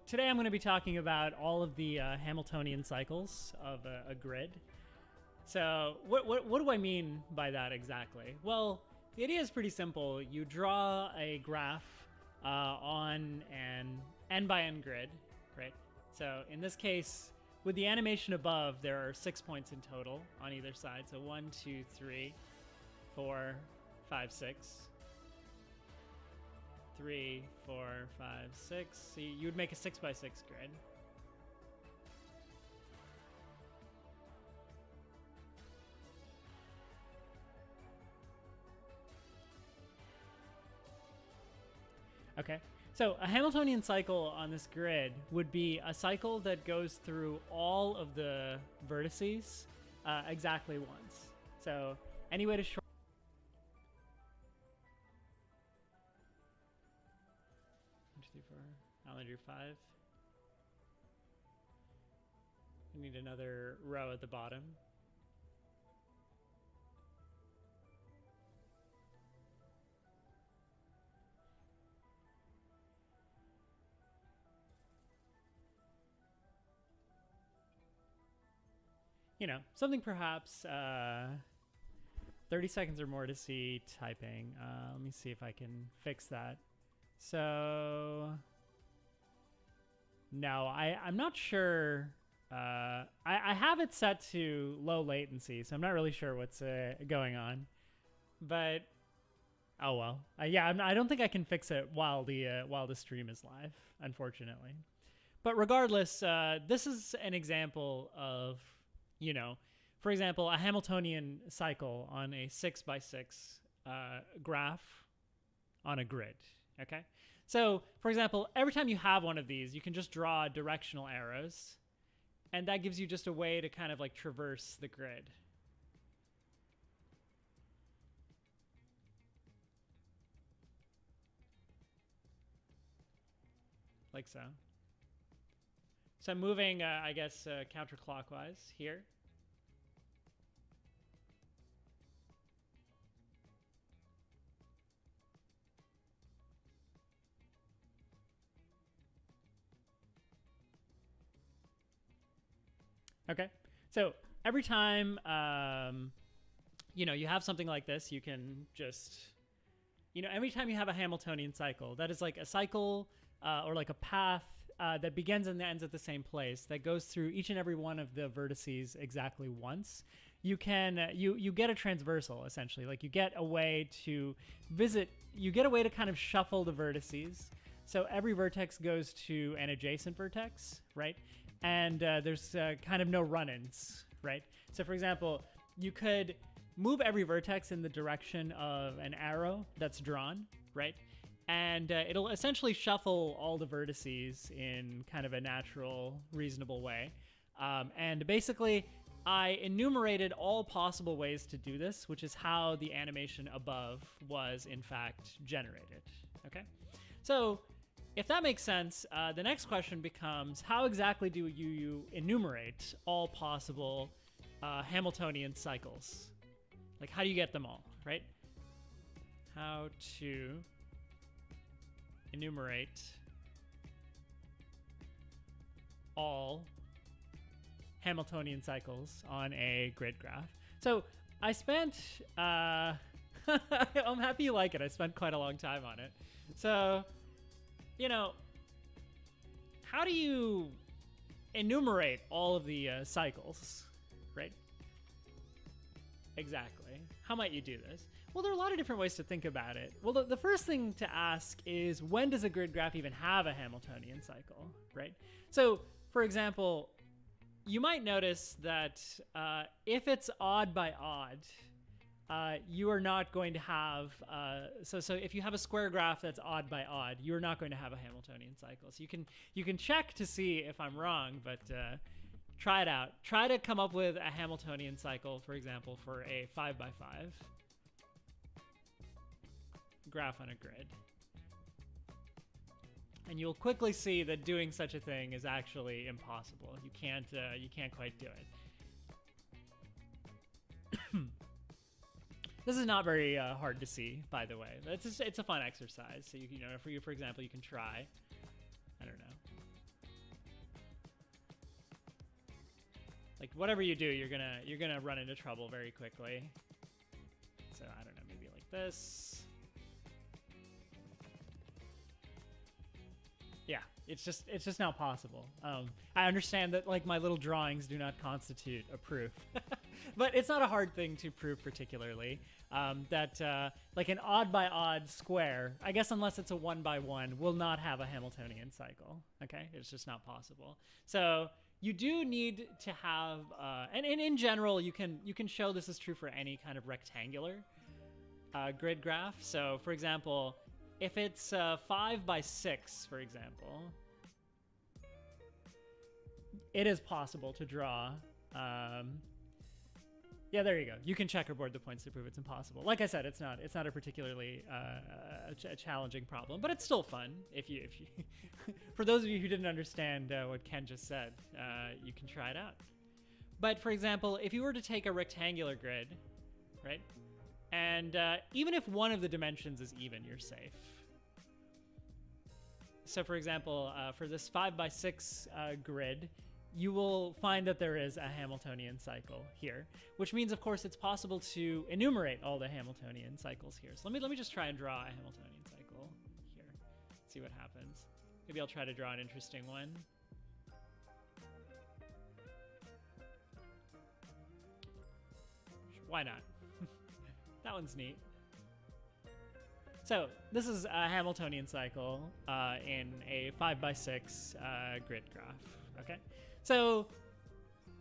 today I'm going to be talking about all of the Hamiltonian cycles of a grid. So what do I mean by that exactly? Well, the idea is pretty simple. You draw a graph on an n by n grid, right? So in this case, with the animation above, there are 6 points in total on either side. So 1, 2, 3, 4, 5, 6. 3, 4, 5, 6. So you would make a 6 by 6 grid. Okay, so a Hamiltonian cycle on this grid would be a cycle that goes through all of the vertices exactly once. So any way to short. One, two, three, four. I'll only do 5. We need another row at the bottom. You know, something perhaps 30 seconds or more to see typing. Let me see if I can fix that. So, no, I'm not sure. I have it set to low latency, so I'm not really sure what's going on. But, oh well. Yeah, I don't think I can fix it while the stream is live, unfortunately. But regardless, this is an example of, you know, for example, a Hamiltonian cycle on a 6 by 6 graph on a grid. Okay, so for example, every time you have one of these, you can just draw directional arrows, and that gives you just a way to kind of like traverse the grid. Like so. So I'm moving, I guess, counterclockwise here. Okay, so every time, you know, you have something like this, you can just, you know, every time you have a Hamiltonian cycle, that is like a cycle or like a path that begins and ends at the same place, that goes through each and every one of the vertices exactly once, you can, you get a transversal, essentially. Like you get a way to visit, you get a way to kind of shuffle the vertices. So every vertex goes to an adjacent vertex, right? And there's kind of no run-ins, right? So for example, you could move every vertex in the direction of an arrow that's drawn, right? And it'll essentially shuffle all the vertices in kind of a natural, reasonable way. And basically, I enumerated all possible ways to do this, which is how the animation above was, in fact, generated. Okay? So, if that makes sense, the next question becomes, how exactly do you enumerate all possible Hamiltonian cycles? Like, how do you get them all, right? How to enumerate all Hamiltonian cycles on a grid graph. So I spent, I'm happy you like it. I spent quite a long time on it. So, you know, how do you enumerate all of the cycles, right? Exactly. How might you do this? Well, there are a lot of different ways to think about it. Well, the first thing to ask is, when does a grid graph even have a Hamiltonian cycle, right? So, for example, you might notice that if it's odd by odd, you are not going to have, so if you have a square graph that's odd by odd, you're not going to have a Hamiltonian cycle. So you can check to see if I'm wrong, but try it out. Try to come up with a Hamiltonian cycle, for example, for a 5 by 5 graph on a grid. And you'll quickly see that doing such a thing is actually impossible. You can't quite do it. This is not very hard to see, by the way. It's a fun exercise. So you know, for example, you can try. I don't know. Like whatever you do, you're gonna run into trouble very quickly. So I don't know, maybe like this. Yeah, it's just not possible. I understand that like my little drawings do not constitute a proof, but it's not a hard thing to prove particularly. That like an odd by odd square, I guess unless it's a 1 by 1, will not have a Hamiltonian cycle. Okay, it's just not possible. So you do need to have, and in general, you can show this is true for any kind of rectangular grid graph. So for example, if it's 5 by 6, for example, it is possible to draw. Yeah, there you go. You can checkerboard the points to prove it's impossible. Like I said, it's not a particularly a challenging problem, but it's still fun. If you for those of you who didn't understand what Ken just said, you can try it out. But for example, if you were to take a rectangular grid, right? And even if one of the dimensions is even, you're safe. So for example, for this 5 by 6 grid, you will find that there is a Hamiltonian cycle here, which means, of course, it's possible to enumerate all the Hamiltonian cycles here. So let me just try and draw a Hamiltonian cycle here. See what happens. Maybe I'll try to draw an interesting one. Why not? That one's neat. So this is a Hamiltonian cycle in a 5 by 6 grid graph. Okay, so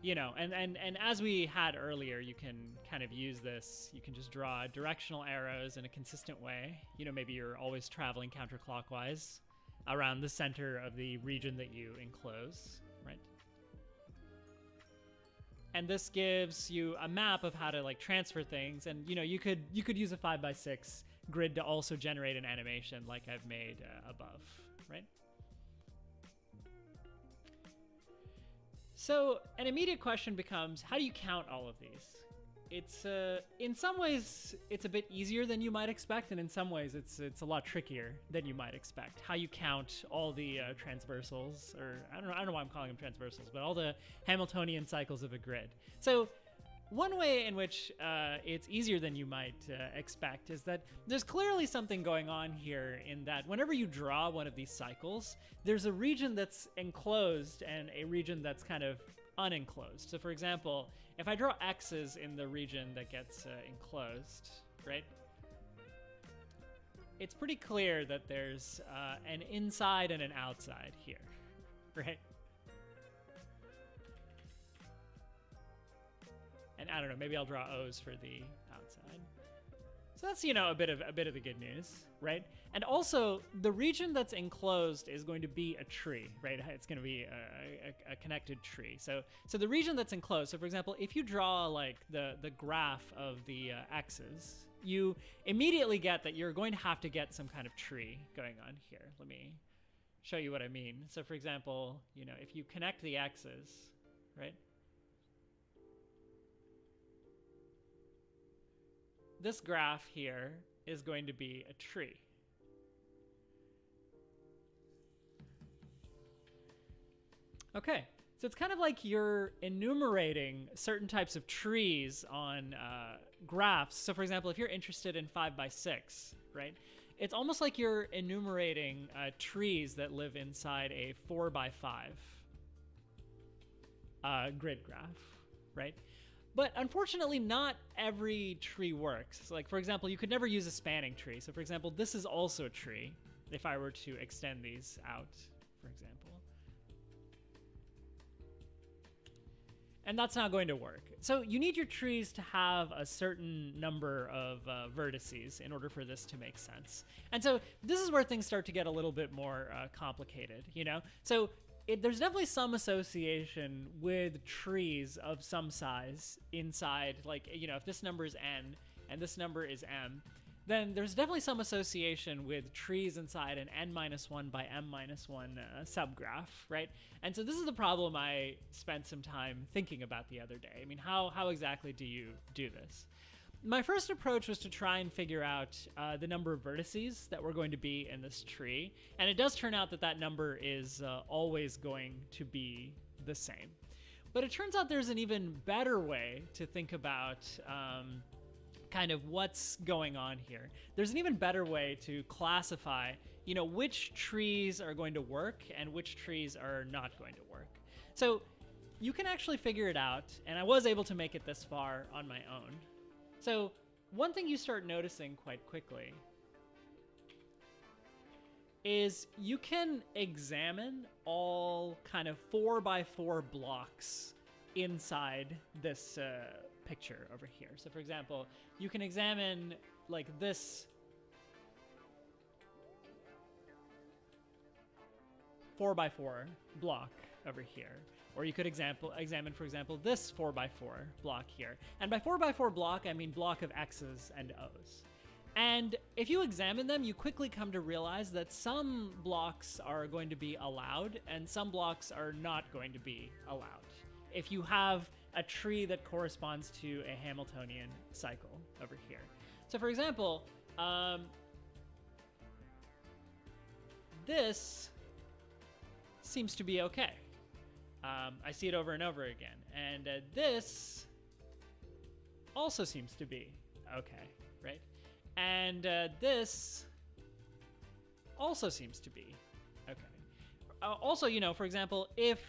you know, and as we had earlier, you can kind of use this. You can just draw directional arrows in a consistent way. You know, maybe you're always traveling counterclockwise around the center of the region that you enclose, right? And this gives you a map of how to like transfer things. And you know, you could use a 5 by 6 grid to also generate an animation like I've made above, right? So an immediate question becomes, how do you count all of these? It's in some ways it's a bit easier than you might expect, and in some ways it's a lot trickier than you might expect. How you count all the transversals, or I don't know why I'm calling them transversals, but all the Hamiltonian cycles of a grid. So one way in which it's easier than you might expect is that there's clearly something going on here in that whenever you draw one of these cycles, there's a region that's enclosed and a region that's kind of unenclosed. So for example, if I draw X's in the region that gets enclosed, right? It's pretty clear that there's an inside and an outside here, right? And I don't know, maybe I'll draw O's for the outside. So that's, you know, a bit of the good news, right? And also, the region that's enclosed is going to be a tree, right? It's going to be a connected tree. So the region that's enclosed, so for example, if you draw like the graph of the x's, you immediately get that you're going to have to get some kind of tree going on here. Let me show you what I mean. So for example, you know, if you connect the x's, right? This graph here is going to be a tree. Okay, so it's kind of like you're enumerating certain types of trees on graphs. So for example, if you're interested in 5 by 6, right? It's almost like you're enumerating trees that live inside a 4 by 5 grid graph, right? But unfortunately, not every tree works. Like, for example, you could never use a spanning tree. So, for example, this is also a tree if I were to extend these out, for example. And that's not going to work. So you need your trees to have a certain number of vertices in order for this to make sense. And so this is where things start to get a little bit more complicated, you know? So there's definitely some association with trees of some size inside, like, you know, if this number is n and this number is m, then there's definitely some association with trees inside an n-1 by m-1 subgraph, right? And so this is the problem I spent some time thinking about the other day. I mean, how exactly do you do this? My first approach was to try and figure out the number of vertices that were going to be in this tree. And it does turn out that that number is always going to be the same. But it turns out there's an even better way to think about kind of what's going on here. There's an even better way to classify, which trees are going to work and which trees are not going to work. So you can actually figure it out, and I was able to make it this far on my own. So one thing you start noticing quite quickly is you can examine all kind of 4x4 blocks inside this picture over here. So for example, you can examine like this 4x4 block over here. Or you could examine, for example, this 4x4 block here. And by 4x4 block, I mean block of X's and O's. And if you examine them, you quickly come to realize that some blocks are going to be allowed and some blocks are not going to be allowed if you have a tree that corresponds to a Hamiltonian cycle over here. So for example, this seems to be okay. I see it over and over again. And this also seems to be okay, right? And this also seems to be okay. Also, for example, if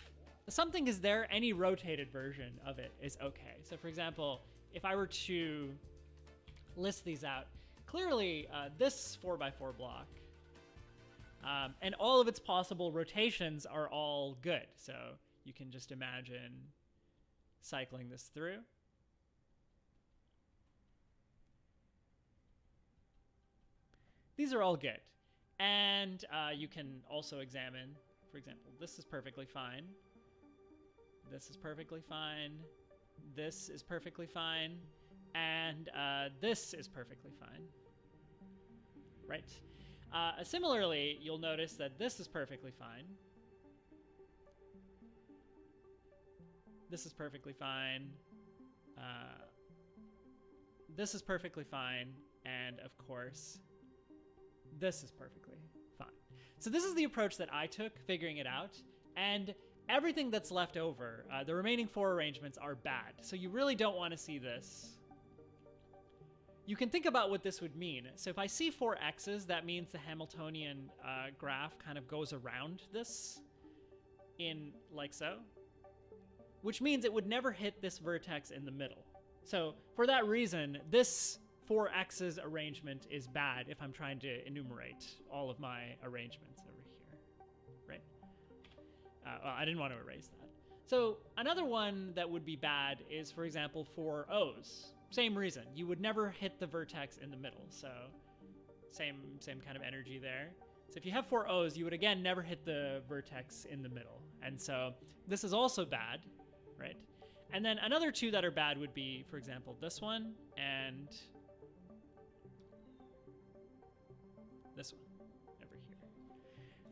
something is there, any rotated version of it is okay. So for example, if I were to list these out, clearly this 4x4 block and all of its possible rotations are all good. So you can just imagine cycling this through. These are all good. And you can also examine, for example, this is perfectly fine. This is perfectly fine. This is perfectly fine. And this is perfectly fine. Right? Similarly, you'll notice that this is perfectly fine. This is perfectly fine. This is perfectly fine. And of course, this is perfectly fine. So this is the approach that I took, figuring it out. And everything that's left over, the remaining 4 arrangements are bad. So you really don't want to see this. You can think about what this would mean. So if I see 4 X's, that means the Hamiltonian graph kind of goes around this in like so, which means it would never hit this vertex in the middle. So for that reason, this 4 X's arrangement is bad if I'm trying to enumerate all of my arrangements over here, right? Well, I didn't want to erase that. So another one that would be bad is, for example, 4 O's. Same reason. You would never hit the vertex in the middle. So same kind of energy there. So if you have 4 O's, you would again never hit the vertex in the middle. And so this is also bad, right? And then another 2 that are bad would be, for example, this one and this one over here.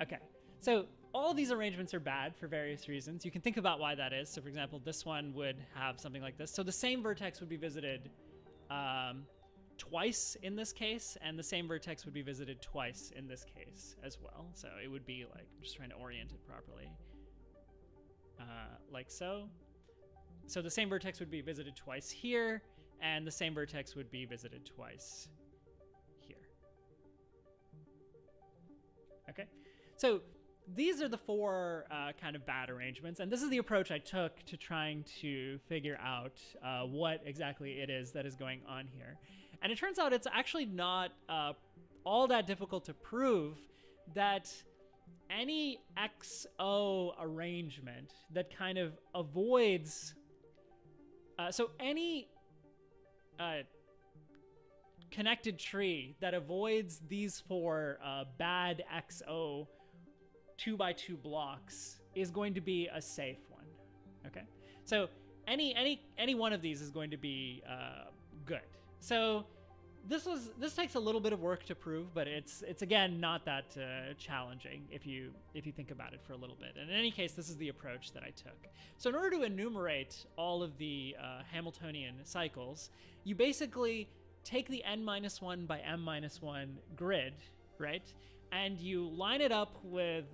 Okay, so all of these arrangements are bad for various reasons. You can think about why that is. So for example, this one would have something like this. So the same vertex would be visited twice in this case, and the same vertex would be visited twice in this case as well. So it would be like, I'm just trying to orient it properly, like so. So the same vertex would be visited twice here, and the same vertex would be visited twice here. Okay, so these are the 4 kind of bad arrangements, and this is the approach I took to trying to figure out what exactly it is that is going on here. And it turns out it's actually not all that difficult to prove that any XO arrangement that kind of avoids, so any connected tree that avoids these 4 bad XO 2x2 blocks is going to be a safe one. Okay, so any one of these is going to be good. So this takes a little bit of work to prove, but it's again not that challenging if you think about it for a little bit. And in any case, this is the approach that I took. So in order to enumerate all of the Hamiltonian cycles, you basically take the n-1 by m-1 grid, right? and you line it up with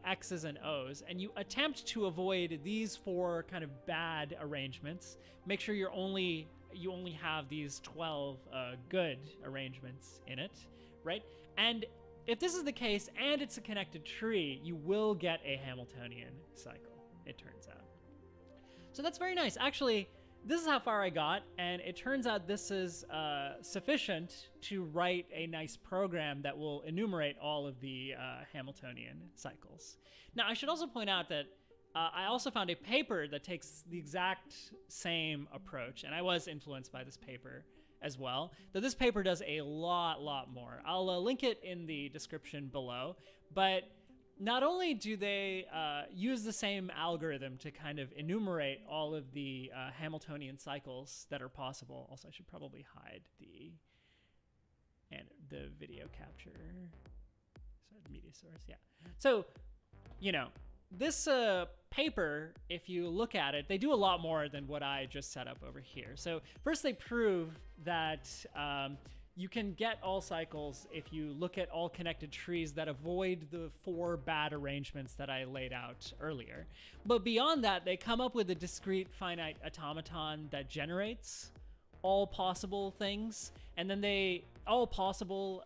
X's and O's, and you attempt to avoid these 4 kind of bad arrangements. Make sure you only have these 12 good arrangements in it, right? And if this is the case and it's a connected tree, you will get a Hamiltonian cycle, it turns out. So that's very nice. Actually, this is how far I got, and it turns out this is sufficient to write a nice program that will enumerate all of the Hamiltonian cycles. Now, I should also point out that I also found a paper that takes the exact same approach, and I was influenced by this paper as well, though this paper does a lot more. I'll link it in the description below, but not only do they use the same algorithm to kind of enumerate all of the Hamiltonian cycles that are possible. Also, I should probably hide the video capture. So media source, yeah. So, you know, this paper, if you look at it, they do a lot more than what I just set up over here. So first they prove that you can get all cycles if you look at all connected trees that avoid the 4 bad arrangements that I laid out earlier. But beyond that, they come up with a discrete finite automaton that generates all possible things, and then all possible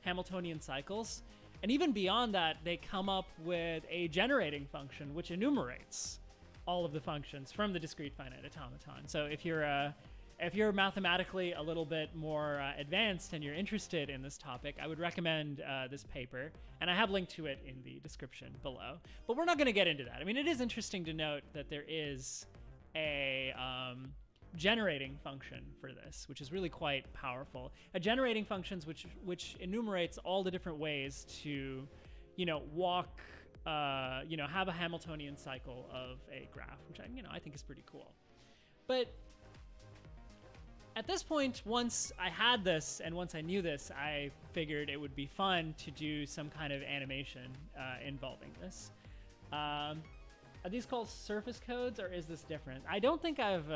Hamiltonian cycles. And even beyond that, they come up with a generating function which enumerates all of the functions from the discrete finite automaton. So if you're mathematically a little bit more advanced and you're interested in this topic, I would recommend this paper, and I have linked to it in the description below. But we're not going to get into that. I mean, it is interesting to note that there is a generating function for this, which is really quite powerful. A generating function which enumerates all the different ways to, walk, have a Hamiltonian cycle of a graph, which I think is pretty cool. But at this point, once I had this and once I knew this, I figured it would be fun to do some kind of animation involving this. Are these called surface codes, or is this different? I don't think I've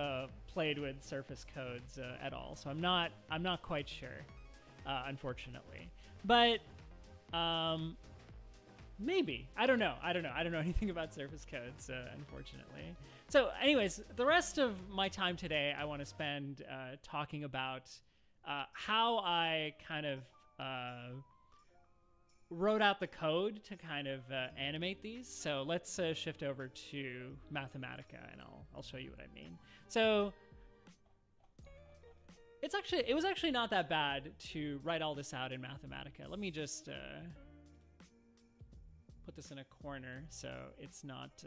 played with surface codes at all, so I'm not quite sure, unfortunately. But maybe. I don't know. I don't know anything about surface codes, unfortunately. So anyways, the rest of my time today I want to spend talking about how I kind of wrote out the code to kind of animate these. So let's shift over to Mathematica, and I'll show you what I mean. So it was actually not that bad to write all this out in Mathematica. Let me just put this in a corner so it's not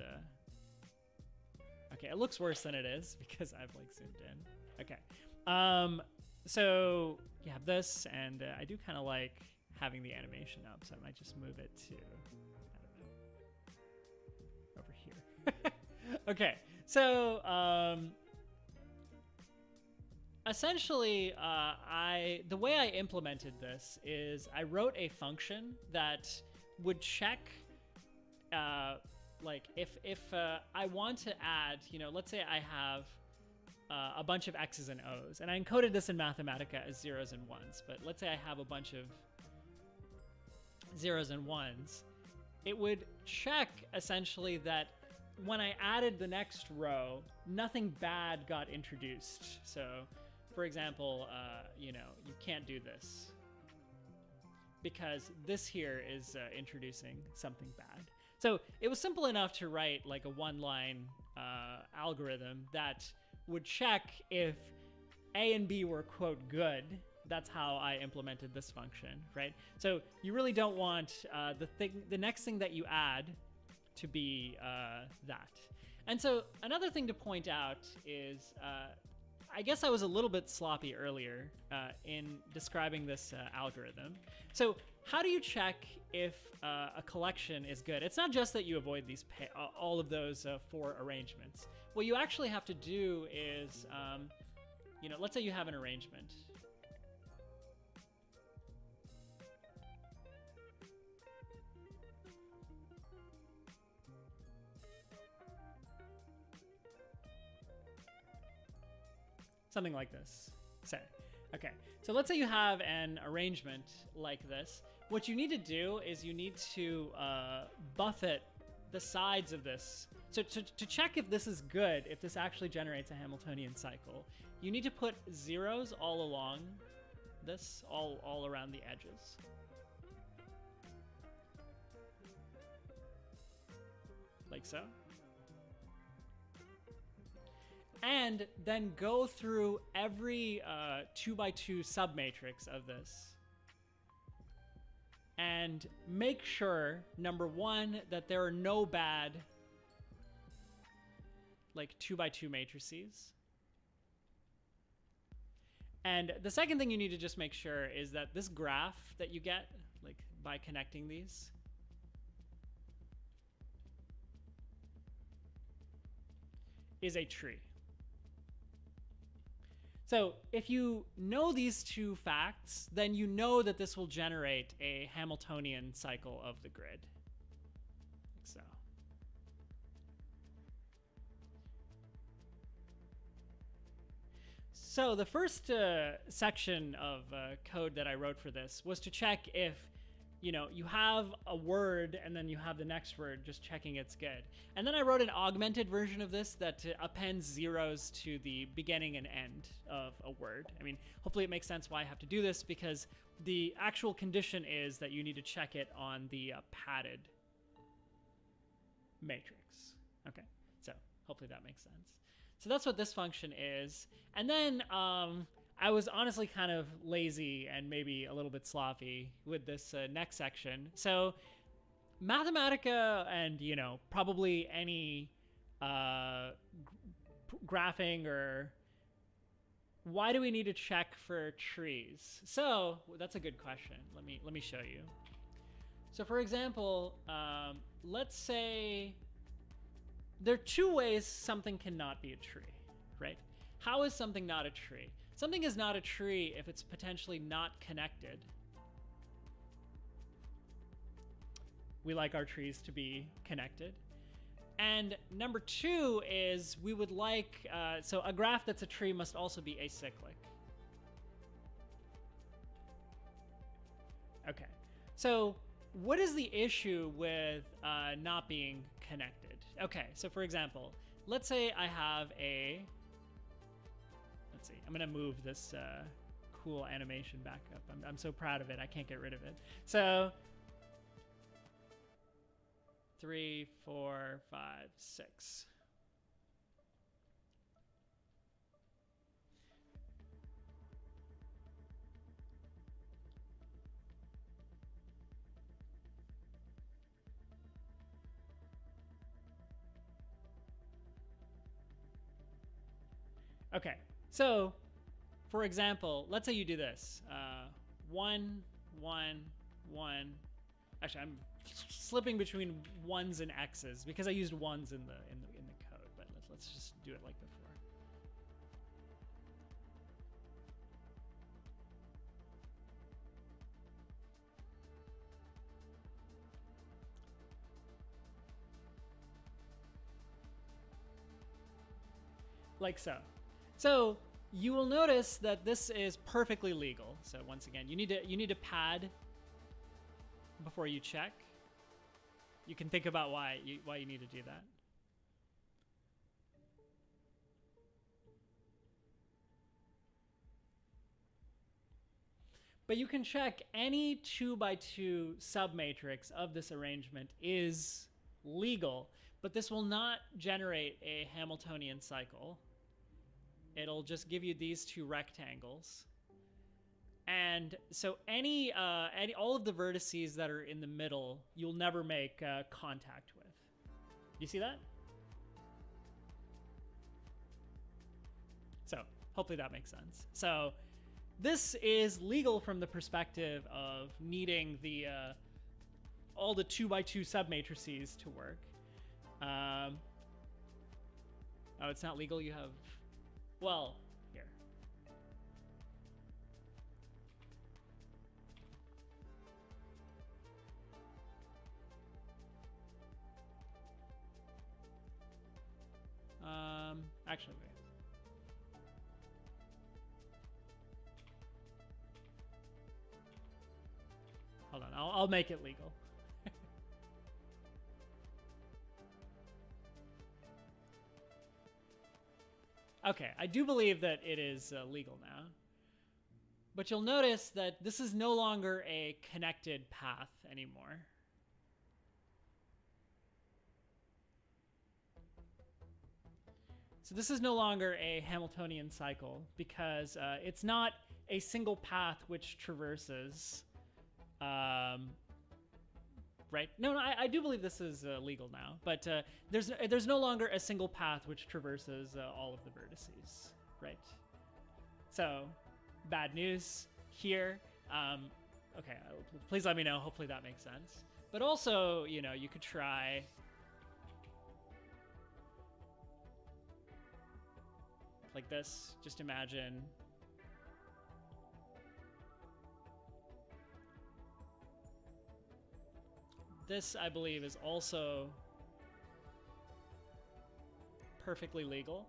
okay, it looks worse than it is because I've zoomed in. Okay. So you have this, and I do kind of like having the animation up, so I might just move it to, I don't know, over here. Okay, so essentially, the way I implemented this is I wrote a function that would check, if I want to add, let's say I have a bunch of X's and O's, and I encoded this in Mathematica as 0s and 1s, but let's say I have a bunch of 0s and 1s, it would check essentially that when I added the next row, nothing bad got introduced. So for example, you can't do this because this here is introducing something bad. So it was simple enough to write a 1-line algorithm that would check if A and B were, quote, good. That's how I implemented this function, right? So you really don't want the next thing that you add to be that. And so another thing to point out is, I guess I was a little bit sloppy earlier in describing this algorithm. So how do you check if a collection is good? It's not just that you avoid these all of those 4 arrangements. What you actually have to do is, let's say you have an arrangement. Something like this, say. Okay, so let's say you have an arrangement like this, what you need to do is you need to buffet the sides of this. So to check if this is good, if this actually generates a Hamiltonian cycle, you need to put zeros all along this, all around the edges. Like so. And then go through every 2x2 submatrix of this and make sure, number one, that there are no bad like 2x2 matrices. And the second thing you need to just make sure is that this graph that you get, like by connecting these, is a tree. So if you know these two facts, then you know that this will generate a Hamiltonian cycle of the grid. Like so. So the first section of code that I wrote for this was to check if, you know, you have a word and then you have the next word, just checking it's good. And then I wrote an augmented version of this that appends zeros to the beginning and end of a word. I mean, hopefully it makes sense why I have to do this, because the actual condition is that you need to check it on the padded matrix. Okay, so hopefully that makes sense. So that's what this function is. And then I was honestly kind of lazy and maybe a little bit sloppy with this next section. So Mathematica and, you know, probably any graphing, or why do we need to check for trees? So that's a good question. Let me show you. So for example, let's say there are two ways something cannot be a tree, right? How is something not a tree? Something is not a tree if it's potentially not connected. We like our trees to be connected. And number two is we would like, so a graph that's a tree must also be acyclic. Okay, so what is the issue with not being connected? Okay, so for example, let's say I have a, let's see, I'm gonna move this cool animation back up. I'm so proud of it, I can't get rid of it. So 3, 4, 5, 6. Okay, so for example, let's say you do this. 1, 1, 1. Actually, I'm slipping between ones and x's because I used ones in the code, but let's just do it like before. Like so. So you will notice that this is perfectly legal. So once again, you need to pad before you check. You can think about why you need to do that. But you can check any 2x2 submatrix of this arrangement is legal, but this will not generate a Hamiltonian cycle. It'll just give you these two rectangles. And so all of the vertices that are in the middle, you'll never make contact with. You see that? So hopefully that makes sense. So this is legal from the perspective of needing the all the 2x2 submatrices to work. Oh, it's not legal. You have, well, here. Actually, wait. Hold on. I'll make it legal. Okay, I do believe that it is legal now. But you'll notice that this is no longer a connected path anymore. So this is no longer a Hamiltonian cycle because it's not a single path which traverses. Right? No, I do believe this is legal now, but there's no longer a single path which traverses all of the vertices, right? So, bad news here. Okay, please let me know. Hopefully that makes sense. But also, you know, you could try like this. Just imagine this, I believe, is also perfectly legal,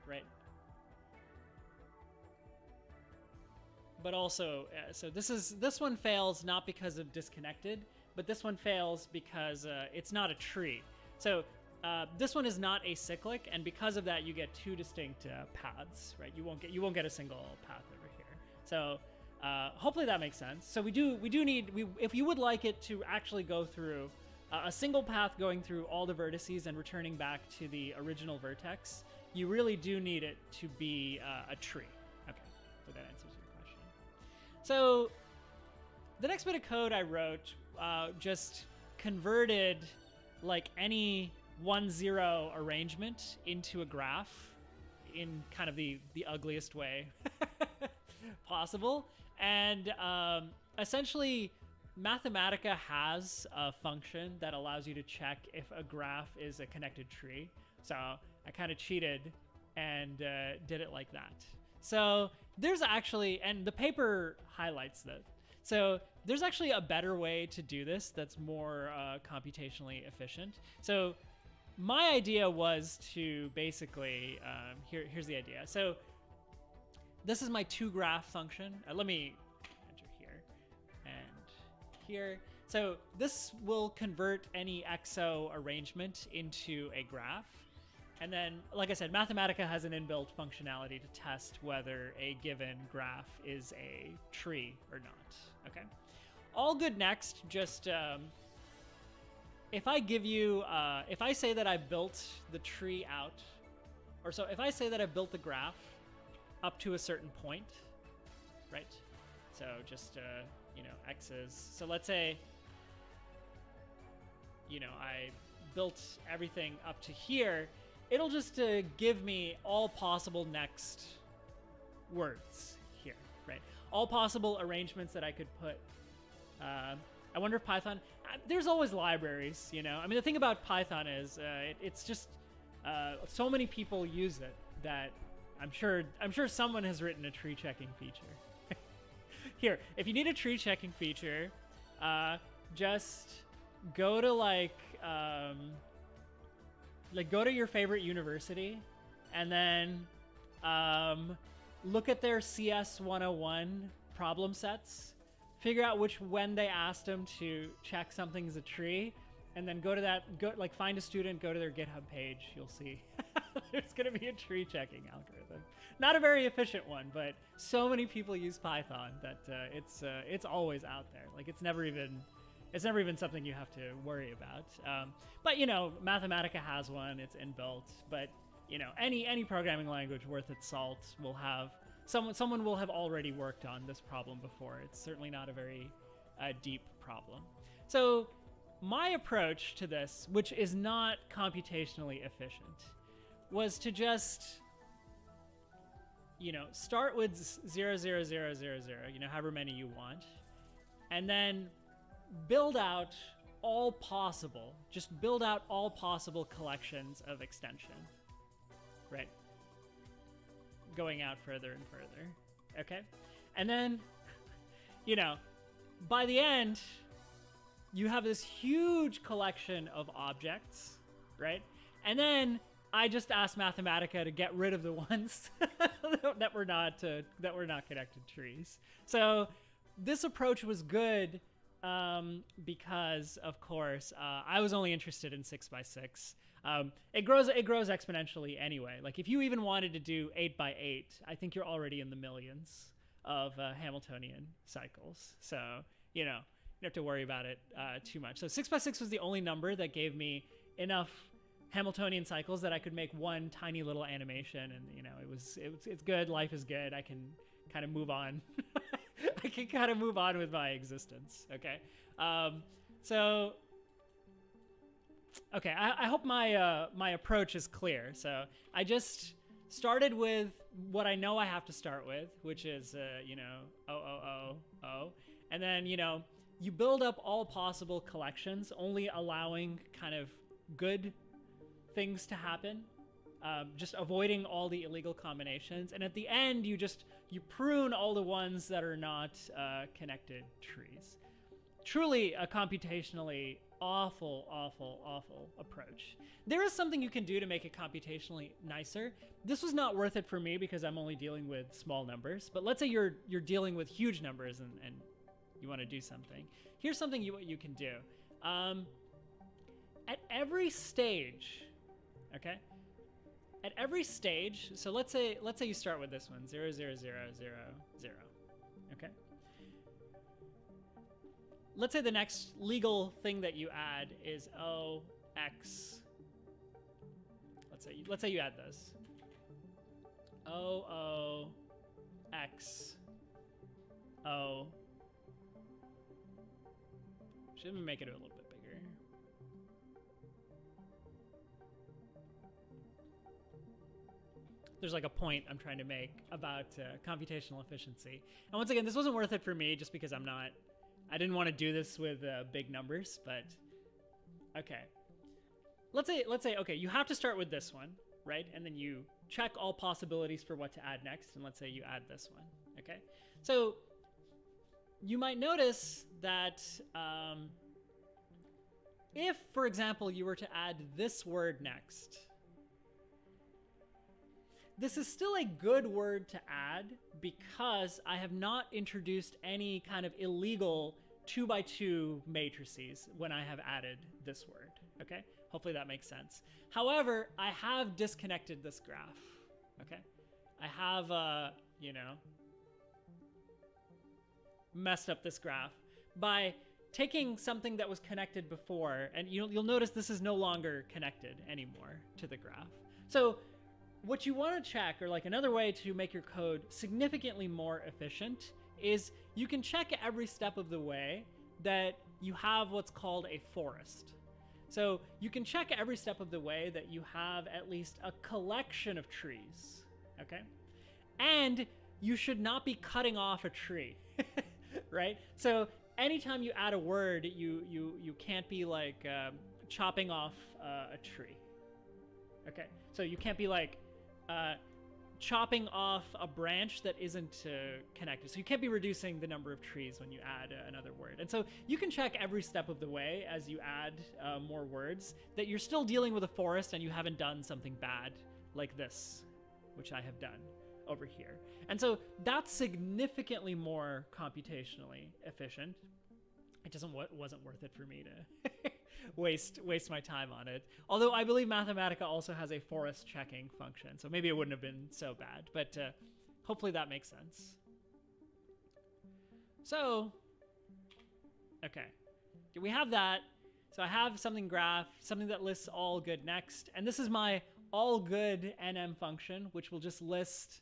right? But also, so this one fails not because of disconnected, but this one fails because it's not a tree. So this one is not acyclic, and because of that, you get two distinct paths, right? You won't get a single path over here. So hopefully that makes sense. So we do need, if you would like it to actually go through a single path going through all the vertices and returning back to the original vertex, you really do need it to be a tree. Okay, so that answers your question. So the next bit of code I wrote just converted like any 1-0 arrangement into a graph in kind of the ugliest way possible. And essentially, Mathematica has a function that allows you to check if a graph is a connected tree. So I kind of cheated and did it like that. So there's actually, and the paper highlights that. So there's actually a better way to do this that's more computationally efficient. So my idea was to basically, here's the idea. So this is my toGraph function. Let me enter here and here. So this will convert any XO arrangement into a graph. And then, like I said, Mathematica has an inbuilt functionality to test whether a given graph is a tree or not, okay? All good next, just if I give you, if I say that I built the tree out, or so if I say that I built the graph up to a certain point, right? So just, you know, x's. So let's say, you know, I built everything up to here. It'll just give me all possible next words here, right? All possible arrangements that I could put. I wonder if Python, there's always libraries, you know? I mean, the thing about Python is it's just, so many people use it that I'm sure someone has written a tree checking feature. Here, if you need a tree checking feature, just go to go to your favorite university and then look at their CS 101 problem sets, figure out when they asked them to check something's a tree, and then go to that, find a student, go to their GitHub page, you'll see there's gonna be a tree checking algorithm. Not a very efficient one, but so many people use Python that it's always out there. Like it's never even something you have to worry about. But you know, Mathematica has one, it's inbuilt, but you know, any programming language worth its salt will have, someone will have already worked on this problem before. It's certainly not a very deep problem. So my approach to this, which is not computationally efficient, was to just, you know, start with 0, 0, 0, 0, 0, you know, however many you want, and then build out all possible collections of extension, right? Going out further and further, okay? And then, you know, by the end, you have this huge collection of objects, right? And then I just asked Mathematica to get rid of the ones that were not connected trees. So this approach was good because, of course, I was only interested in 6x6. It grows exponentially anyway. Like if you even wanted to do 8x8, I think you're already in the millions of Hamiltonian cycles. So, you don't have to worry about it too much. So 6x6 was the only number that gave me enough Hamiltonian cycles that I could make one tiny little animation, and it's good. Life is good. I can kind of move on. I can kind of move on with my existence. Okay. Okay, I hope my approach is clear. So I just started with what I know I have to start with, which is O, and then you build up all possible collections, only allowing kind of good things to happen, just avoiding all the illegal combinations, and at the end you prune all the ones that are not connected trees. Truly a computationally awful approach. There is something you can do to make it computationally nicer. This was not worth it for me because I'm only dealing with small numbers, but let's say you're dealing with huge numbers and you want to do something. Here's something you can do. At every stage, okay? At every stage, so let's say you start with this one, 0, 0, 0, 0, 0, okay? Let's say the next legal thing that you add is O, X. Let's say you add this. O, X, O. Should we make it a little bit bigger? There's like a point I'm trying to make about computational efficiency. And once again, this wasn't worth it for me just because I didn't want to do this with big numbers, but okay. Let's say, okay, you have to start with this one, right? And then you check all possibilities for what to add next, and let's say you add this one, okay? So you might notice that if, for example, you were to add this word next, this is still a good word to add because I have not introduced any kind of illegal 2x2 matrices when I have added this word, okay? Hopefully that makes sense. However, I have disconnected this graph, okay? I have, messed up this graph by taking something that was connected before, and you'll notice this is no longer connected anymore to the graph. So what you want to check, or like another way to make your code significantly more efficient, is you can check every step of the way that you have what's called a forest. So you can check every step of the way that you have at least a collection of trees, okay? And you should not be cutting off a tree, right? So anytime you add a word, you can't be like chopping off a tree, okay? So you can't be like chopping off a branch that isn't connected. So you can't be reducing the number of trees when you add another word. And so you can check every step of the way as you add more words that you're still dealing with a forest and you haven't done something bad like this, which I have done over here. And so that's significantly more computationally efficient. It wasn't worth it for me to waste my time on it. Although I believe Mathematica also has a forest checking function, so maybe it wouldn't have been so bad. But hopefully that makes sense. So, okay, we have that. So I have something that lists all good next, and this is my all good NM function, which will just list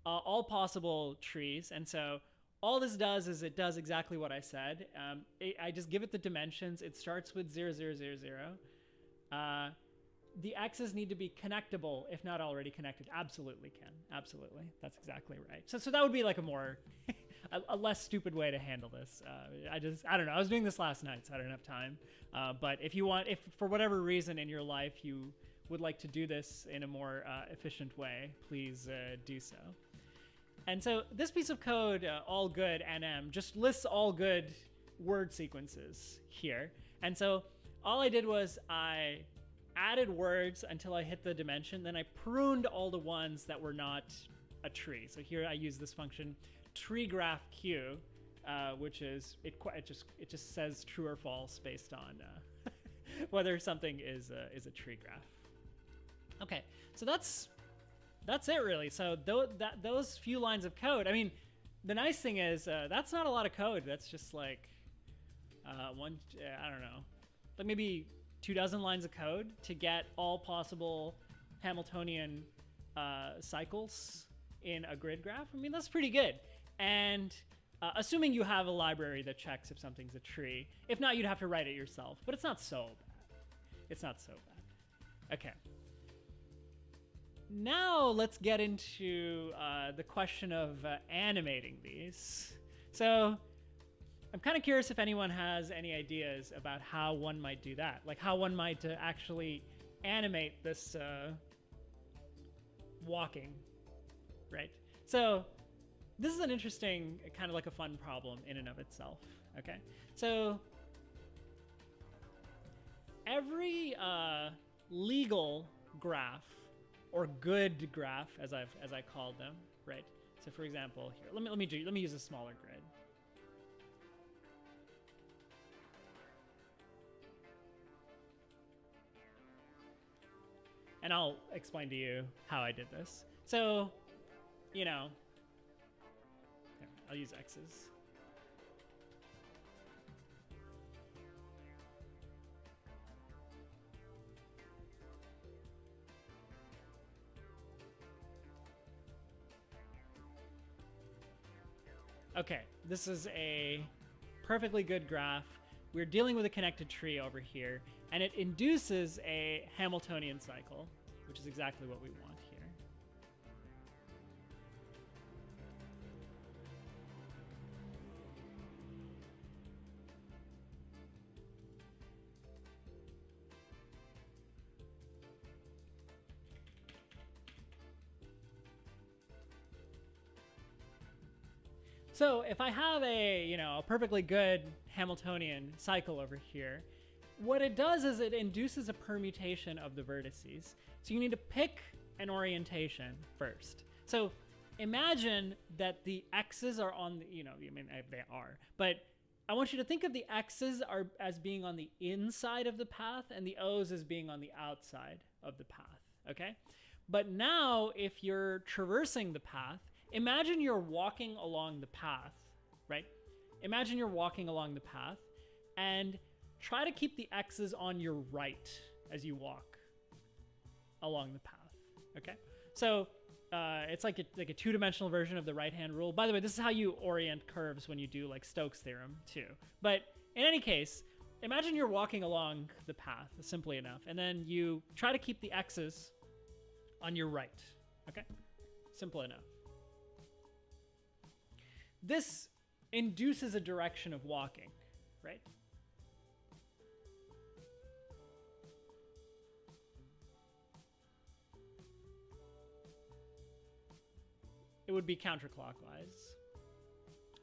all possible trees. And so all this does is it does exactly what I said. I just give it the dimensions. It starts with 0, 0, 0, 0. The x's need to be connectable, if not already connected. Absolutely can. Absolutely. That's exactly right. So that would be like a more, a less stupid way to handle this. I don't know. I was doing this last night, so I don't have time. But if for whatever reason in your life you would like to do this in a more efficient way, please do so. And so this piece of code, all good NM, just lists all good word sequences here. And so all I did was I added words until I hit the dimension, then I pruned all the ones that were not a tree. So here I use this function treeGraphQ which is it just says true or false based on whether something is a tree graph. Okay, so that's it really. So those few lines of code. I mean, the nice thing is that's not a lot of code. That's just like I don't know, like maybe 24 lines of code to get all possible Hamiltonian cycles in a grid graph. I mean, that's pretty good. And assuming you have a library that checks if something's a tree. If not, you'd have to write it yourself. But it's not so bad. It's not so bad. Okay. Now let's get into the question of animating these. So I'm kind of curious if anyone has any ideas about how one might do that. Like how one might actually animate this walking, right? So this is an interesting, kind of like a fun problem in and of itself, okay? So every legal graph, or good graph, as I called them, right? So for example, here, let me use a smaller grid. And I'll explain to you how I did this. So, you know, here, I'll use X's. Okay, this is a perfectly good graph. We're dealing with a connected tree over here, and it induces a Hamiltonian cycle, which is exactly what we want here. So if I have a perfectly good Hamiltonian cycle over here, what it does is it induces a permutation of the vertices. So you need to pick an orientation first. So imagine that the x's are on the, they are, but I want you to think of the x's as being on the inside of the path and the o's as being on the outside of the path, okay? But now if you're traversing the path, imagine you're walking along the path, right? Imagine you're walking along the path and try to keep the x's on your right as you walk along the path, okay? So it's like a two-dimensional version of the right-hand rule. By the way, this is how you orient curves when you do like Stokes' theorem too. But in any case, imagine you're walking along the path, simply enough, and then you try to keep the x's on your right, okay? Simple enough. This induces a direction of walking, right? It would be counterclockwise,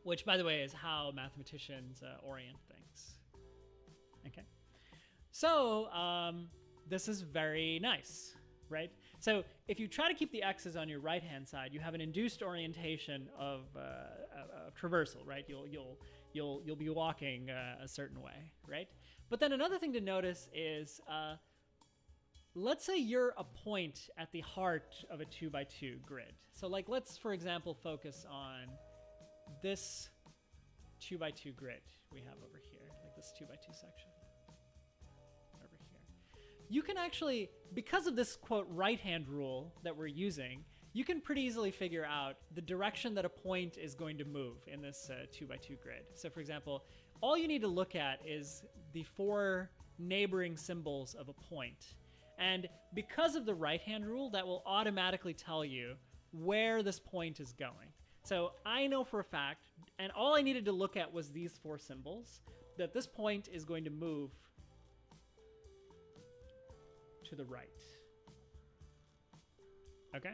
which, by the way, is how mathematicians orient things. Okay. So this is very nice, right? So if you try to keep the x's on your right-hand side, you have an induced orientation of traversal, right? You'll be walking a certain way, right? But then another thing to notice is, let's say you're a point at the heart of a 2x2 grid. So like, let's for example focus on this 2x2 grid we have over here, like this 2x2 section. You can actually, because of this quote right-hand rule that we're using, you can pretty easily figure out the direction that a point is going to move in this 2x2 grid. So for example, all you need to look at is the 4 neighboring symbols of a point. And because of the right-hand rule, that will automatically tell you where this point is going. So I know for a fact, and all I needed to look at was these 4 symbols, that this point is going to move to the right. Okay?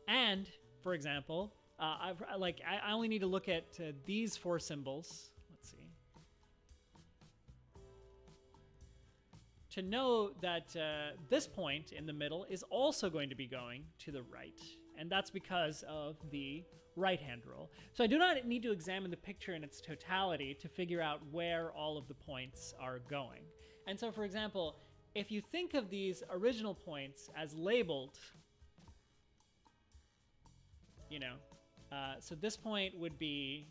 And, for example, I only need to look at these 4 symbols. Let's see. To know that this point in the middle is also going to be going to the right. and that's because of the right-hand rule. So I do not need to examine the picture in its totality to figure out where all of the points are going. And so, for example, if you think of these original points as labeled, you know, so this point would be,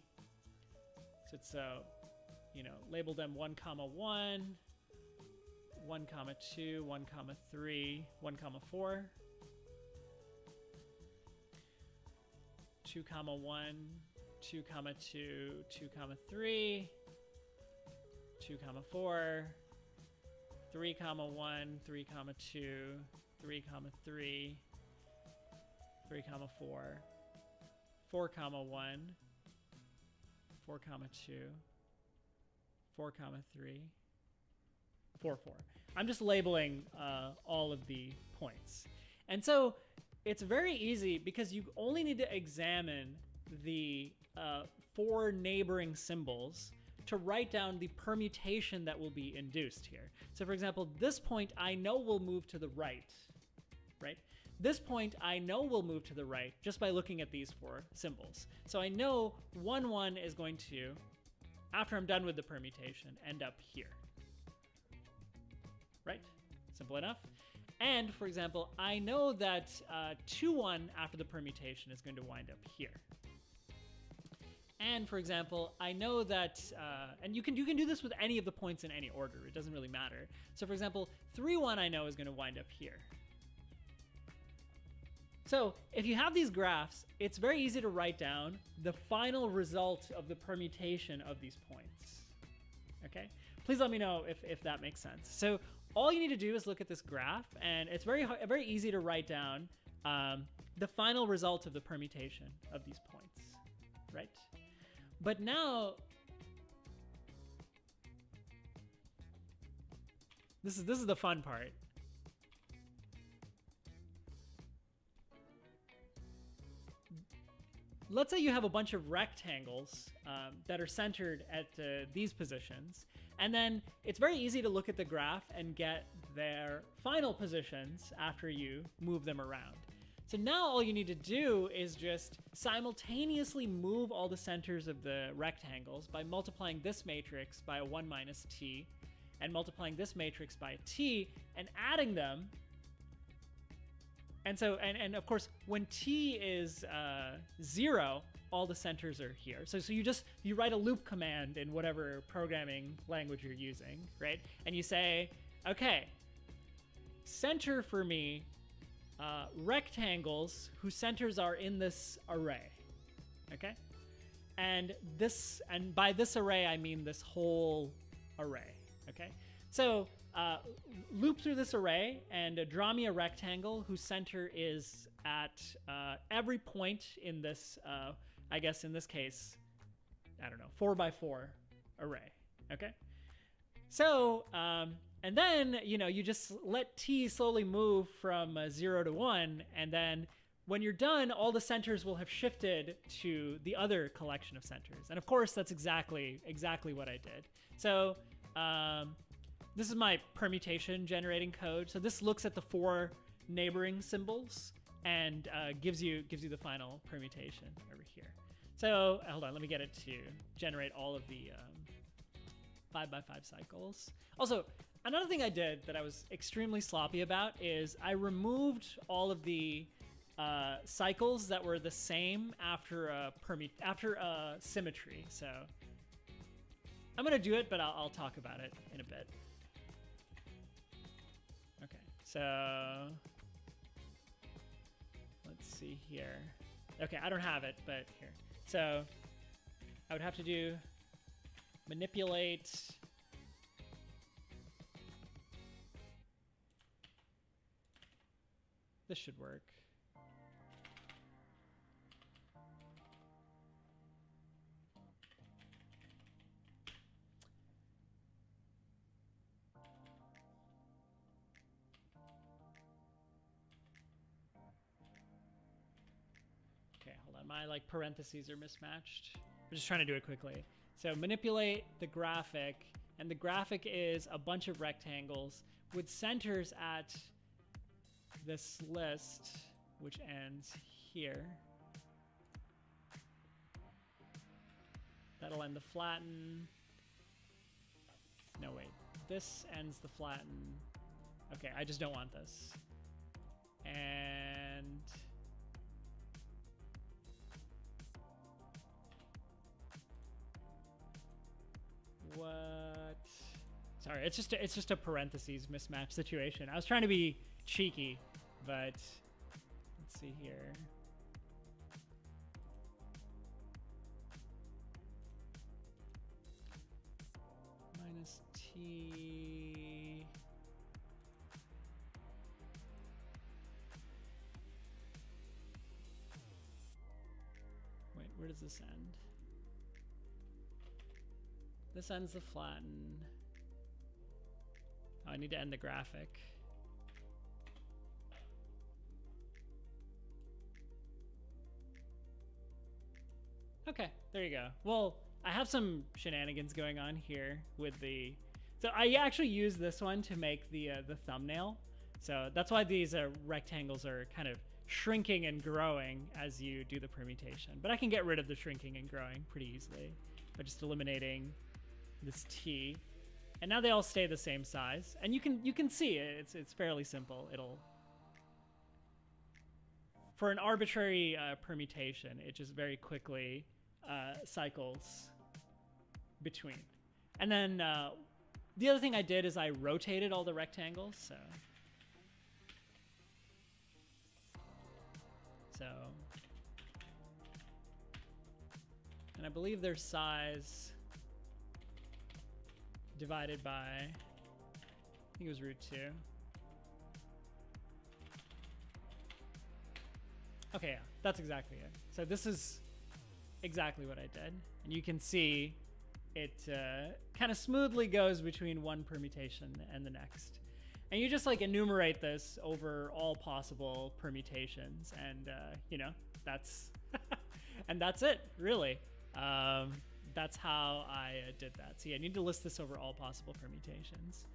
you know, label them 1, 1, 1, 2, 1, 3, 1, 4, 2, 1, 2, 2, 2, 3, 2, 4, 3, 1, 3, 2, 3, 3, 3, 4, 4, 1, 4, 2, 4, 3, 4, 4. I'm just labeling all of the points. And so it's very easy because you only need to examine the 4 neighboring symbols to write down the permutation that will be induced here. So for example, this point I know will move to the right, right? This point I know will move to the right just by looking at these 4 symbols. So I know 1, 1 is going to, after I'm done with the permutation, end up here. Right? Simple enough. And for example, I know that 2, 1 after the permutation is going to wind up here. And for example, I know that, and you can do this with any of the points in any order. It doesn't really matter. So for example, 3, 1 I know is going to wind up here. So if you have these graphs, it's very easy to write down the final result of the permutation of these points. Okay? Please let me know if that makes sense. So all you need to do is look at this graph, and it's very easy to write down the final result of the permutation of these points, right? But now, this is the fun part. Let's say you have a bunch of rectangles that are centered at these positions, and then it's very easy to look at the graph and get their final positions after you move them around. So now all you need to do is just simultaneously move all the centers of the rectangles by multiplying this matrix by a 1 minus t, and multiplying this matrix by t, and adding them. And so, and of course, when t is 0, all the centers are here. So you write a loop command in whatever programming language you're using, right? And you say, okay, center for me rectangles whose centers are in this array, okay? And by this array, I mean this whole array, okay? So loop through this array and draw me a rectangle whose center is at every point in this, I guess in this case, I don't know, 4 by 4 array, okay? So, and then, you know, you just let t slowly move from 0 to 1, and then when you're done, all the centers will have shifted to the other collection of centers. And of course, that's exactly what I did. So, this is my permutation generating code. So this looks at the 4 neighboring symbols and gives you the final permutation over here. So hold on, let me get it to generate all of the 5 by 5 cycles. Also, another thing I did that I was extremely sloppy about is I removed all of the cycles that were the same after symmetry. So I'm gonna do it, but I'll talk about it in a bit. Okay, so let's see here. Okay, I don't have it, but here. So I would have to do manipulate this should work. My parentheses are mismatched. I'm just trying to do it quickly. So manipulate the graphic, and the graphic is a bunch of rectangles with centers at this list, which ends here. That'll end the flatten. No, wait. This ends the flatten. Okay, I just don't want this. And what? Sorry, it's just a parentheses mismatch situation. I was trying to be cheeky, but let's see here. Minus T. Wait, where does this end? This ends the flatten. Oh, I need to end the graphic. Okay, there you go. Well, I have some shenanigans going on here with the... So I actually use this one to make the thumbnail. So that's why these rectangles are kind of shrinking and growing as you do the permutation. But I can get rid of the shrinking and growing pretty easily by just eliminating this T. And now they all stay the same size. And you can see it. It's fairly simple. It'll... For an arbitrary permutation, it just very quickly cycles between. And then the other thing I did is I rotated all the rectangles. So, and I believe their size divided by, I think it was root 2. Okay, yeah, that's exactly it. So this is exactly what I did. And you can see it kind of smoothly goes between one permutation and the next. And you just like enumerate this over all possible permutations. And, you know, that's, and that's it, really. That's how I did that. So yeah, I need to list this over all possible permutations.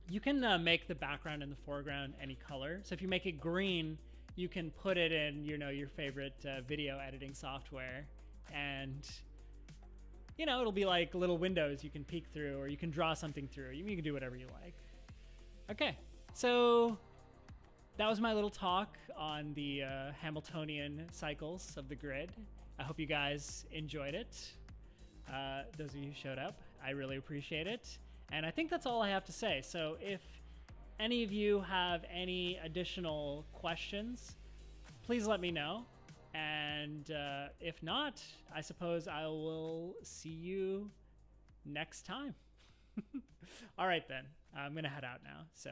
You can make the background and the foreground any color. So if you make it green, you can put it in, you know, your favorite video editing software, and you know, it'll be like little windows you can peek through, or you can draw something through. You can do whatever you like. Okay, so that was my little talk on the Hamiltonian cycles of the grid. I hope you guys enjoyed it. Those of you who showed up, I really appreciate it. And I think that's all I have to say. So if any of you have any additional questions, please let me know. And if not, I suppose I will see you next time. All right, then. I'm going to head out now. So.